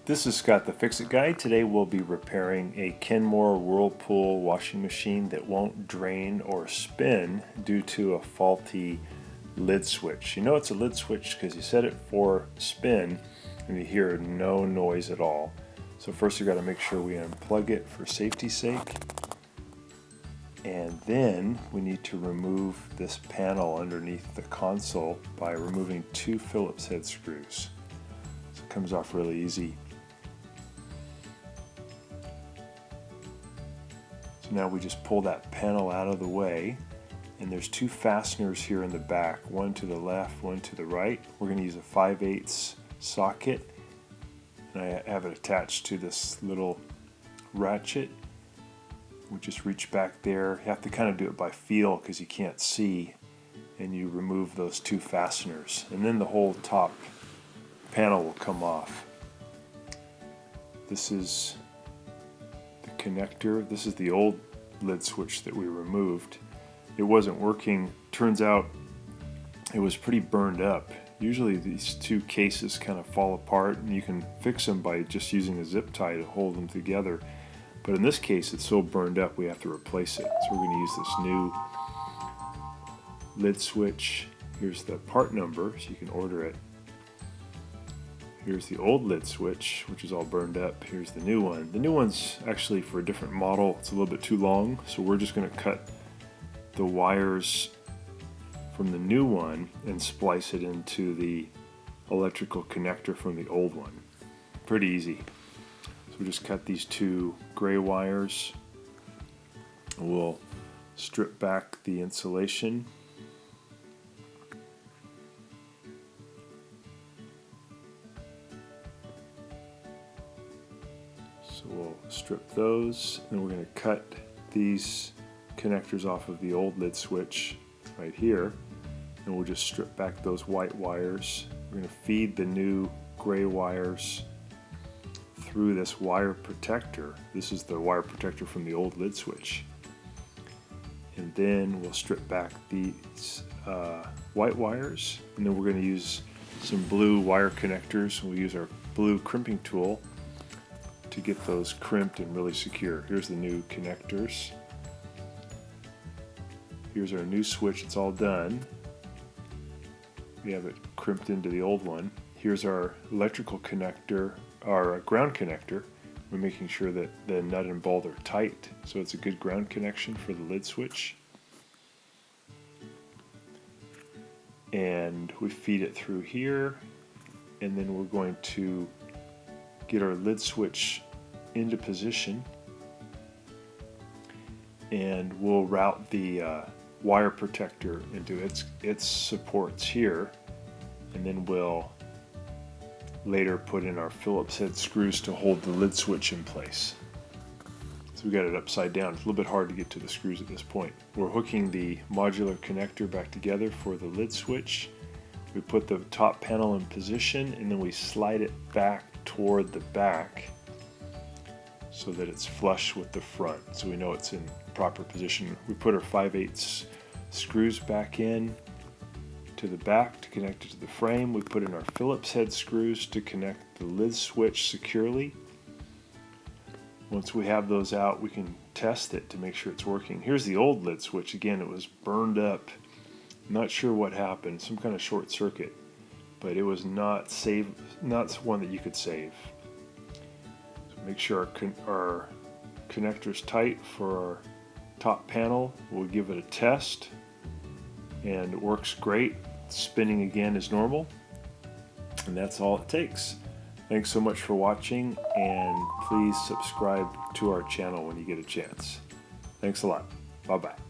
This is Scott the Fix-It Guy. Today we'll be repairing a Kenmore Whirlpool washing machine that won't drain or spin due to a faulty lid switch. You know it's a lid switch because you set it for spin and you hear no noise at all. So first we've got to make sure we unplug it for safety's sake. And then we need to remove this panel underneath the console by removing 2 Phillips head screws. So it comes off really easy. So now we just pull that panel out of the way, and there's 2 fasteners here in the back, one to the left, one to the right. We're going to use a 5/8 socket, and I have it attached to this little ratchet. We just reach back there. You have to kind of do it by feel because you can't see, and you remove those 2 fasteners, and then the whole top panel will come off. This is the connector. This is the old lid switch that we removed. It wasn't working. Turns out it was pretty burned up. Usually these 2 cases kind of fall apart, and you can fix them by just using a zip tie to hold them together. But in this case, it's so burned up we have to replace it. So we're going to use this new lid switch. Here's the part number, so you can order it. Here's the old lid switch, which is all burned up. Here's the new one. The new one's actually for a different model. It's a little bit too long, so we're just going to cut the wires from the new one and splice it into the electrical connector from the old one. Pretty easy. So we just cut these 2 gray wires. We'll strip back the insulation. So we'll strip those, and we're going to cut these connectors off of the old lid switch right here, and we'll just strip back those white wires. We're going to feed the new gray wires through this wire protector. This is the wire protector from the old lid switch. And then we'll strip back these white wires, and then we're going to use some blue wire connectors. We'll use our blue crimping tool to get those crimped and really secure. Here's the new connectors. Here's our new switch. It's all done. We have it crimped into the old one. Here's our electrical connector, our ground connector. We're making sure that the nut and bolt are tight, so it's a good ground connection for the lid switch. And we feed it through here, and then we're going to get our lid switch into position, and we'll route the wire protector into its supports here, and then we'll later put in our Phillips head screws to hold the lid switch in place. So we got it upside down. It's a little bit hard to get to the screws at this point. We're hooking the modular connector back together for the lid switch. We put the top panel in position, and then we slide it back toward the back so that it's flush with the front, so we know it's in proper position. We put our 5/8 screws back in to the back to connect it to the frame. We put in our Phillips head screws to connect the lid switch securely. Once we have those out, we can test it to make sure it's working. Here's the old lid switch. Again, it was burned up. Not sure what happened, some kind of short circuit, but it was not one that you could save. So make sure our connector's tight for our top panel. We'll give it a test, and it works great. Spinning again is normal, and that's all it takes. Thanks so much for watching, and please subscribe to our channel when you get a chance. Thanks a lot. Bye-bye.